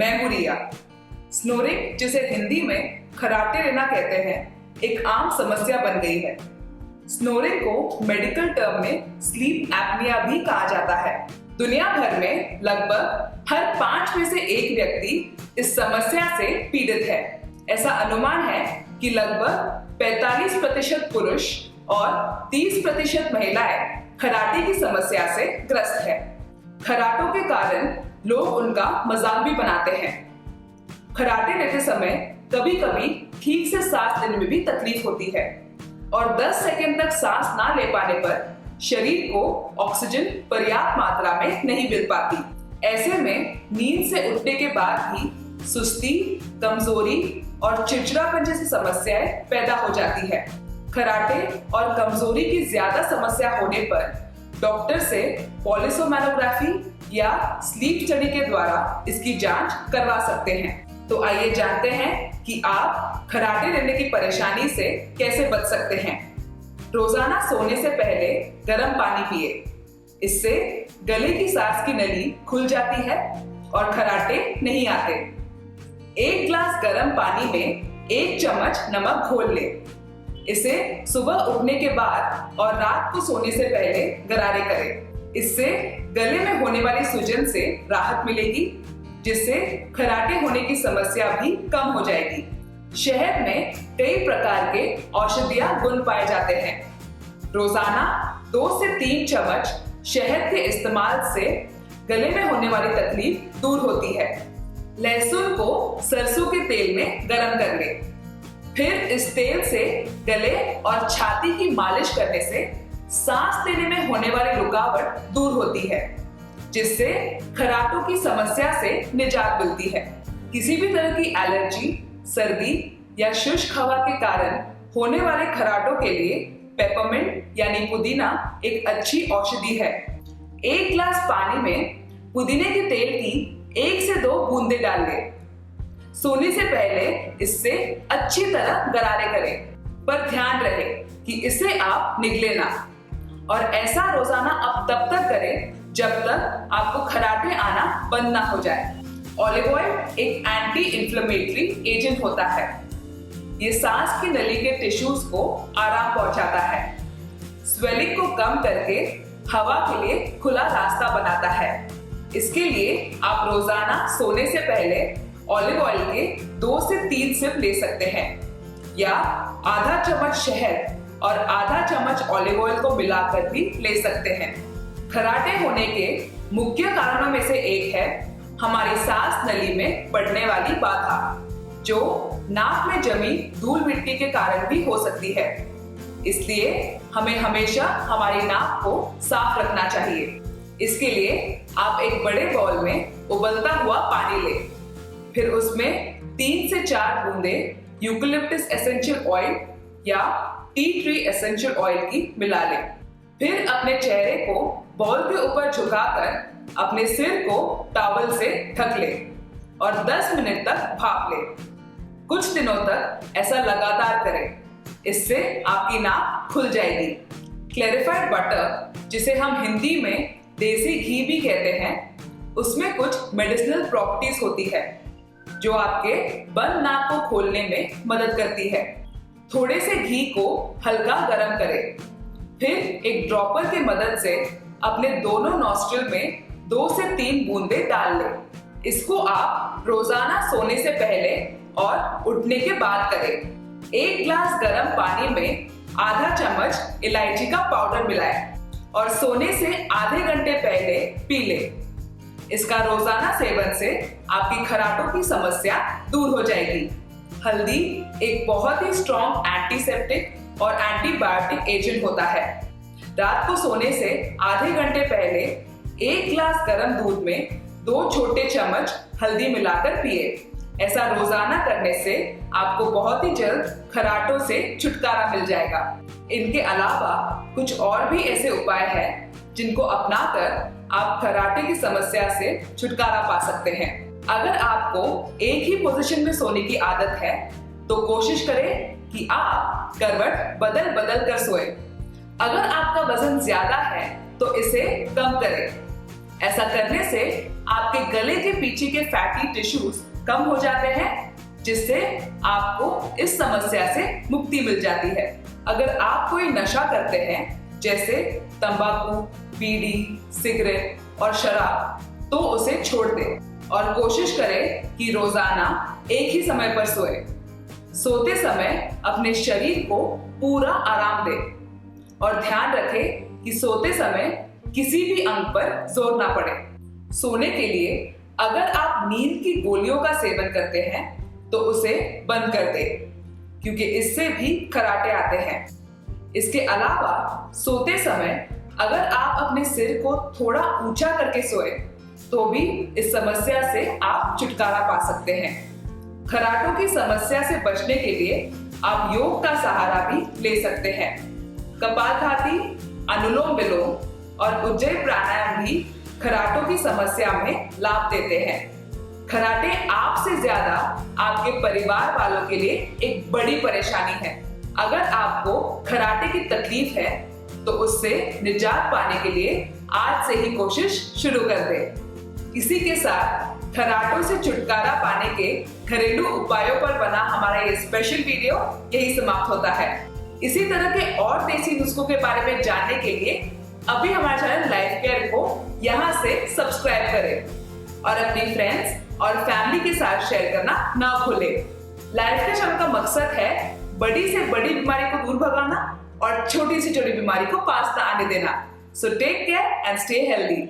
मैं हूं रिया। स्नोरिंग, जिसे हिंदी में खराटे लेना कहते हैं, एक आम समस्या बन गई है। स्नोरिंग को मेडिकल टर्म में स्लीप एपनिया भी कहा जाता है। दुनिया भर में लगभग हर 5 में से 1 व्यक्ति इस समस्या से पीड़ित है। ऐसा अनुमान है कि लगभग 45% पुरुष और 30% महिलाएं खराटे की समस्या से ग्रस्त है। खराटों के कारण लोग उनका मजाक भी बनाते हैं। खराटे लेते समय कभी कभी ठीक से सांस लेने में भी तकलीफ होती है और 10 सेकंड तक सांस ना ले पाने पर शरीर को ऑक्सीजन पर्याप्त मात्रा में नहीं मिल पाती। ऐसे में नींद से उठने के बाद भी सुस्ती, कमजोरी और चिड़चिड़ापन जैसी समस्याएं पैदा हो जाती है। खराटे और कमजोरी की ज्यादा समस्या होने पर डॉक्टर से पॉलिसोमैनोग्राफी या स्लीप स्टडी के द्वारा इसकी जांच करवा सकते हैं। तो आइए जानते हैं कि आप खराटे लेने की परेशानी से कैसे बच सकते हैं। रोजाना सोने से पहले गर्म पानी पिए। इससे गले की सांस की नली खुल जाती है और खराटे नहीं आते। 1 गिलास गर्म पानी में 1 चम्मच नमक घोल ले। इसे सुबह उठने के बाद और रात को सोने से पहले गरारे करें। इससे गले में होने वाली सूजन से राहत मिलेगी, जिससे खराटे होने की समस्या भी कम हो जाएगी। शहद में कई प्रकार के औषधीय गुण पाए जाते हैं। रोजाना 2 से 3 चम्मच शहद के इस्तेमाल से गले में होने वाली तकलीफ दूर होती है। लहसुन को सरसों के तेल में गरम कर ले। फिर इस तेल से गले और छाती की मालिश करने से सांस लेने में होने वाली रुकावट दूर होती है, जिससे खराटों की समस्या से निजात मिलती है। किसी भी तरह की एलर्जी, सर्दी या शुष्क हवा के कारण होने वाले खराटों के लिए पेपरमिंट यानी पुदीना एक अच्छी औषधि है। 1 गिलास पानी में पुदीने के तेल की 1 से 2 बूंदे डाल लें। सोने से पहले इससे अच्छी तरह गरारे करें, पर ध्यान रहे कि इसे आप निगले ना। और ऐसा रोजाना अब तब तक करें जब तक आपको खराटे आना बंद ना हो जाए। ऑलिव ऑयल एक एंटी इंफ्लेमेटरी एजेंट होता है। ये सांस की नली के टिश्यूज को आराम पहुंचाता है, स्वेलिंग को कम करके हवा के लिए खुला रास्ता बनाता है। इसके लिए आप रोजाना सोने से पहले ऑलिव ऑयल के 2 से 3 सिप ले सकते हैं, या आधा चम्मच शहद और आधा चम्मच ऑलिव ऑयल को मिलाकर भी ले सकते हैं। खराटे होने के मुख्य कारणों में से एक है हमारी सांस नली में बढ़ने वाली बाधा, जो नाक में जमी धूल मिट्टी के कारण भी हो सकती है। इसलिए हमें हमेशा हमारी नाक को साफ रखना चाहिए। इसके लिए आप एक बड़े बाउल में उबलता हुआ पानी लें। फिर उसमें 3 से 4 बूंदे यूकेलिप्टस एसेंशियल ऑयल या टी ट्री एसेंशियल ऑयल की मिला लें। फिर अपने चेहरे को बाउल के ऊपर झुकाकर अपने सिर को टॉवल से ढक लें और 10 मिनट तक भाप लें। कुछ दिनों तक ऐसा लगातार करें, इससे आपकी नाक खुल जाएगी। क्लैरिफाइड बटर, जिसे हम हिंदी में देसी घी भी कहते हैं, उसमें कुछ मेडिसिनल प्रॉपर्टीज होती है जो आपके बंद नाक को खोलने में मदद करती है। थोड़े से घी को हल्का गरम करें। फिर एक ड्रॉपर की मदद से अपने दोनों नॉस्ट्रिल में 2 से 3 बूंदे डाल लें। इसको आप रोजाना सोने से पहले और उठने के बाद करें। 1 गिलास गर्म पानी में आधा चम्मच इलायची का पाउडर मिलाएं और सोने से आधे घंटे पहले पी लें। इसका रोजाना सेवन से आपकी खराटों की समस्या दूर हो जाएगी। हल्दी एक बहुत ही स्ट्रॉन्ग एंटीसेप्टिक और एंटीबायोटिक एजेंट होता है। रात को सोने से आधे घंटे पहले 1 गिलास गर्म दूध में 2 छोटे चम्मच हल्दी मिलाकर पिए। ऐसा रोजाना करने से आपको बहुत ही जल्द खराटों से छुटकारा मिल जाएगा। इनके अलावा कुछ और भी ऐसे उपाय हैं जिनको अपनाकर आप खराटे की समस्या से छुटकारा पा सकते हैं। अगर आपको एक ही पोजीशन में सोने की आदत है तो कोशिश करें कि आप करवट बदल बदल कर सोएं। अगर आपका वजन ज्यादा है तो इसे कम करें। ऐसा करने से आपके गले के पीछे के फैटी टिश्यूज कम हो जाते हैं, जिससे आपको इस समस्या से मुक्ति मिल जाती है। अगर आप कोई नशा करते हैं जैसे तंबाकू, बीड़ी, सिगरेट और शराब, तो उसे छोड़ दें और कोशिश करें कि रोजाना एक ही समय पर सोए। सोते समय अपने शरीर को पूरा आराम दें और ध्यान रखें कि सोते समय किसी भी अंग पर जोर ना पड़े। सोने के लिए अगर आप नींद की गोलियों का सेवन करते हैं तो उसे बंद कर दें, क्योंकि इससे भी खर्राटे आते हैं। इसके अलावा सोते समय अगर आप अपने सिर को थोड़ा ऊंचा करके सोए तो भी इस समस्या से आप छुटकारा पा सकते हैं। खर्राटों की समस्या से बचने के लिए आप योग का सहारा भी ले सकते हैं। कपालभाति, अनुलोम विलोम और उज्जयी प्राणायाम भी खर्राटों की समस्या में लाभ देते हैं। खर्राटे आपसे ज्यादा आपके परिवार वालों के लिए एक बड़ी परेशानी है। अगर आपको खर्राटे की तकलीफ है तो उससे निजात पाने के लिए आज से ही कोशिश शुरू कर दें। इसी के साथ खर्राटों से छुटकारा पाने के घरेलू उपायों पर बना हमारा ये स्पेशल वीडियो यही समाप्त होता है। इसी तरह के और देसी नुस्खों के बारे में जानने के लिए अभी हमारे चैनल लाइफ केयर को यहाँ से सब्सक्राइब करें और अपनी फ्रेंड्स और फैमिली के साथ शेयर करना ना भूलें। लाइफ केयर चैनल का मकसद है बड़ी से बड़ी बीमारी को दूर भगाना और छोटी से छोटी बीमारी को पास ना आने देना। So take care and stay healthy.